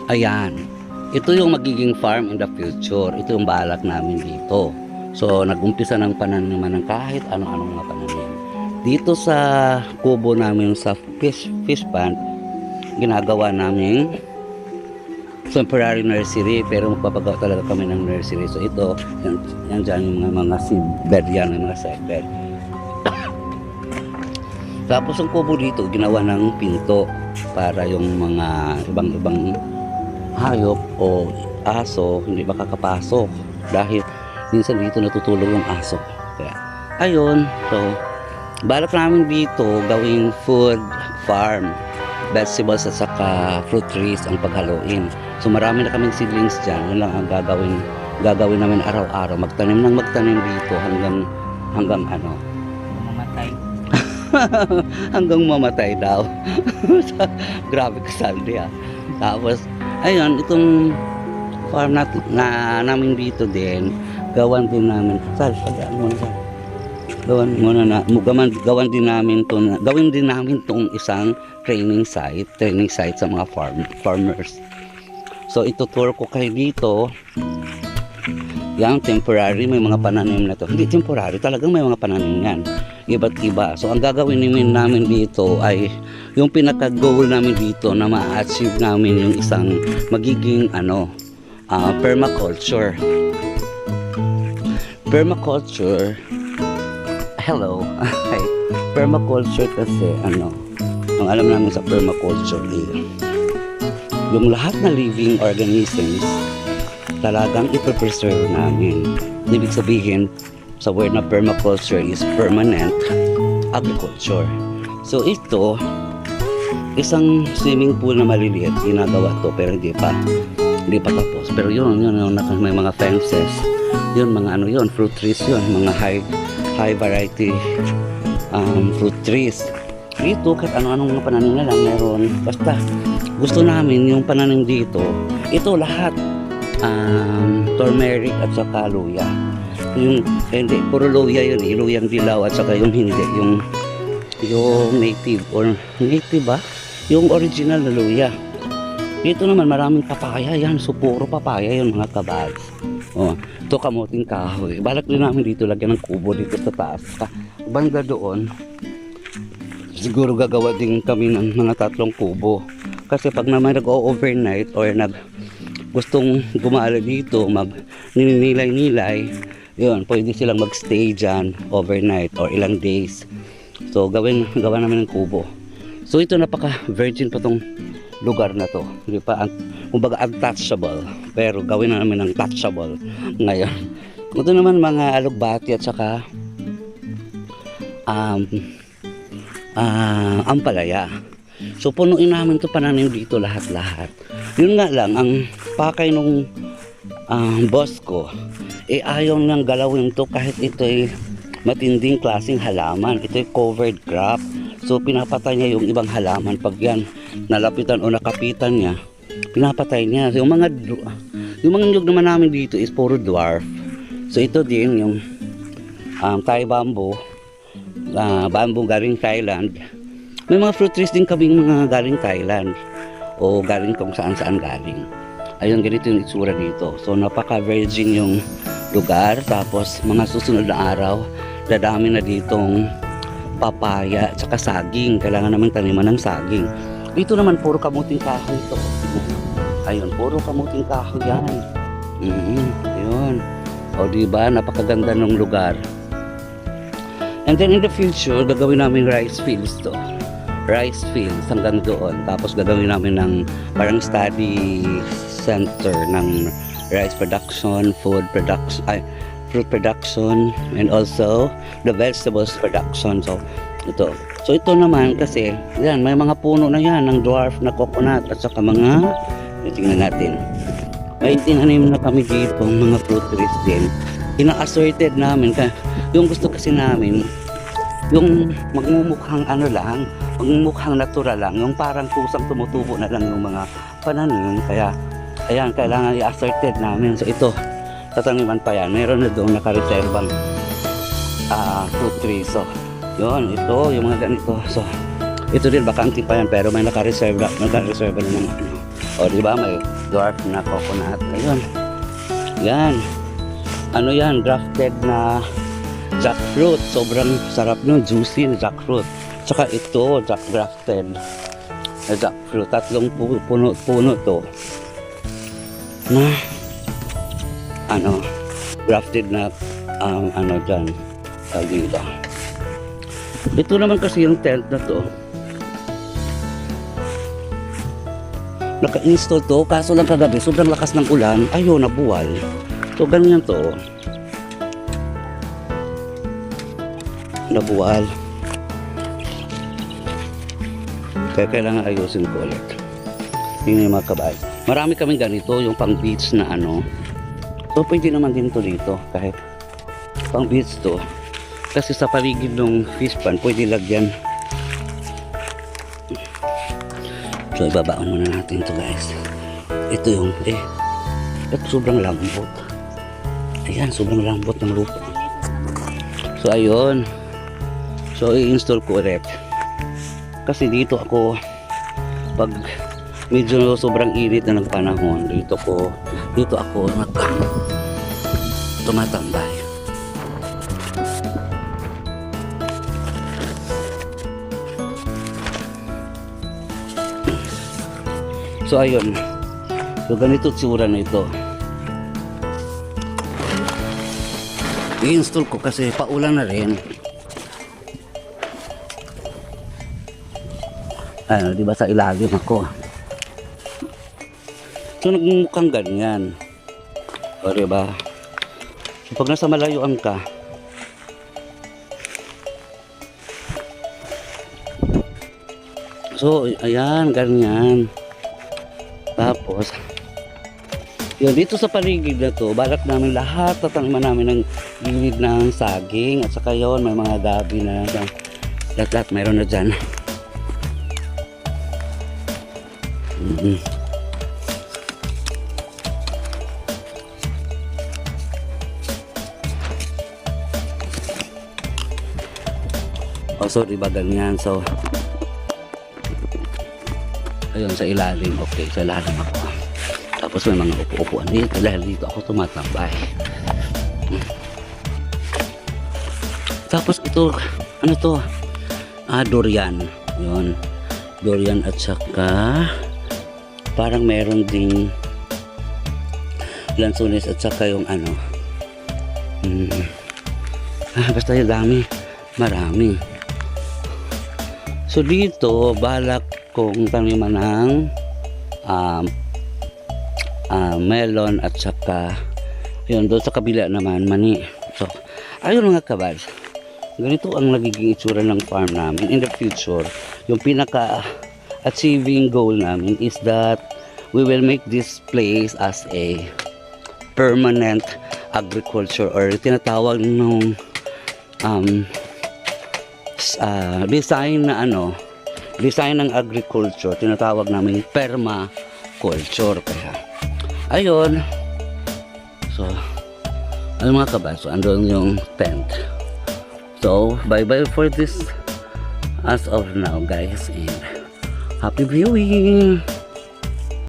Ayan. Ito yung magiging farm in the future. Ito yung balak namin dito. So, nag-umpisa ng pananiman ng kahit ano-anong mga pananim. Dito sa kubo namin sa fish pond, ginagawa namin temporary nursery, pero magpapagawa talaga kami ng nursery. So, ito, yan dyan yung mga seed bed yan, yung mga seed bed. Tapos, ang kubo dito, ginawa ng pinto para yung mga ibang-ibang hayop o aso hindi makakapasok dahil minsan dito natutulog yung aso. Kaya, ayun, so balak namin dito gawing food farm, vegetables at saka fruit trees ang paghaluin. So marami na kaming seedlings dyan. Yun lang ang gagawin namin araw-araw, magtanim dito hanggang ano, Mamatay. hanggang mamatay daw. Grabe ka, Sandy, ah. Tapos ayun, itong farm namin dito din, gawan din namin. Gawin din namin tong isang training site sa mga farmers. So ituturo ko kayo dito. Yang temporary, may mga pananim na to. Hindi temporary, talagang may mga pananim yan. Iba't iba. So ang gagawin namin dito ay yung pinaka-goal namin dito na ma-achieve namin yung isang magiging permaculture. Permaculture. Hello. Hi. Permaculture kasi ang alam namin sa permaculture yung lahat na living organisms talagang ipe-preserve namin. Ibig sabihin, sa word na permaculture is permanent agriculture. So ito, isang swimming pool na maliliit, ginagawa to pero hindi pa tapos. Pero yun may mga fences. Yun, mga fruit trees yun, mga high variety fruit trees. Dito, kahit ano-anong mga pananim na lang meron. Basta, gusto namin yung pananim dito, ito lahat turmeric at saka luya. Yung hindi puro luya yun, luyang dilaw at saka yung hindi, yung native ba? Yung original na luya. Dito naman maraming papaya yan, so puro papaya yun mga kabags. Oh, ito kamuting kahoy. Balak din namin dito lagyan ng kubo dito sa taas. Banda doon, siguro gagawa din kami ng mga 3 kubo. Kasi pag naman nag-overnight or gustong gumala dito, ninilay-nilay, yun, pwede silang magstay dyan overnight or ilang days. So gawa namin ng kubo. So ito, napaka-virgin pa tong lugar na to. Hindi pa, kumbaga untouchable, pero gawin na namin ng touchable ngayon. Ito naman mga alugbati at saka ampalaya. So punuin namin to pananim dito lahat-lahat. Yun nga lang, ang pakay nung boss ko, ayaw nang galawin to kahit ito'y matinding klaseng halaman. Ito'y covered crop. So pinapatay niya yung ibang halaman. Pag yan nalapitan o nakapitan niya, pinapatay niya. So, yung mga nyug naman namin dito is puro dwarf. So ito din yung Thai bamboo, bamboo galing Thailand. May mga fruit trees din kaming mga galing Thailand o galing kung saan galing. Ayun, ganito yung itsura dito. So napaka-virgin yung lugar. Tapos mga susunod na araw, dadami na ditong papaya at saka saging. Kailangan naman taniman ng saging. Dito naman puro kamuting kahoy ito. Ayun, puro kamuting kahoy yan. Ayun. O diba, napakaganda ng lugar. And then in the future, gagawin namin rice fields to. Rice fields hanggang doon. Tapos gagawin namin ng parang study center ng rice production, fruit production, and also the vegetables production. So ito naman kasi yan, may mga puno na yan ng dwarf na coconut at saka mga, tingnan natin, may tinanim na kami dito mga fruit trees din. Ina-assorted namin yung gusto kasi namin yung magmumukhang magmumukhang natural lang, yung parang kusang tumutubo na lang yung mga pananim. Kaya ayan, kailangan i-assorted namin. So ito, tataniman pa yan. Meron na doon nakareserbang fruit trees. So yun, ito, yung mga ganito. So ito din, bakante pa yan, pero may nakareserve na ng mga o diba, may dwarf na coconut. Ayun. Yan. Ano yan? Grafted na jackfruit. Sobrang sarap nun. Juicy na jackfruit. Tsaka ito, grafted na jackfruit. Tatlong puno to. Na ano, grafted na ano dyan. Dito. Ito naman kasi yung tent na to. Naka-install to, kaso lang kagabi sobrang lakas ng ulan, ayun, nabuwal. So ganyan to, nabuwal, kaya kailangan ayusin ko ulit. Yun yung mga kabay. Marami kaming ganito, yung pang beach na ano. So pwede naman din to dito, kahit pang beach to, kasi sa paligid ng fish pond pwede lagyan. So ibabaon muna natin ito, guys. Ito yung ito sobrang lambot. Ayan, sobrang lambot ng lupa. So ayun. So i-install ko ulit. Kasi dito ako pag medyo sobrang init na ng panahon, dito ako tumatambay. So ayun. So ganito tsura na ito. I-install ko kasi paulan na rin. Ano, di ba sa ilalim ako. So nagmumukhang ganyan. O di ba? So, pag nasa malayuan ka, so ayan, ganyan. Tapos, yun, dito sa paligid na to, balak namin lahat, tataniman namin ng gilid ng saging, at saka yun, may mga gabi na lahat mayroon na dyan. So, diba ganyan, so ayun, sa ilalim, okay, sa ilalim ako. Tapos may mga upo-upuan dito dahil dito ako tumatambay. Tapos ito, ano to? Durian. Yun, durian at saka parang meron ding lansones at saka yung ano. Basta yung dami, marami. So dito, balak kung taniman ng melon at saka yun, doon sa kabila naman mani. So ayun mga kabals, ganito ang nagiging itsura ng farm namin in the future. Yung pinaka achieving goal namin is that we will make this place as a permanent agriculture, or tinatawag nung design na ano, design ng agriculture, tinatawag namin permaculture. Kaya ayun, so ano mga kabal, so andun yung tent. So bye bye for this as of now, guys, and happy viewing.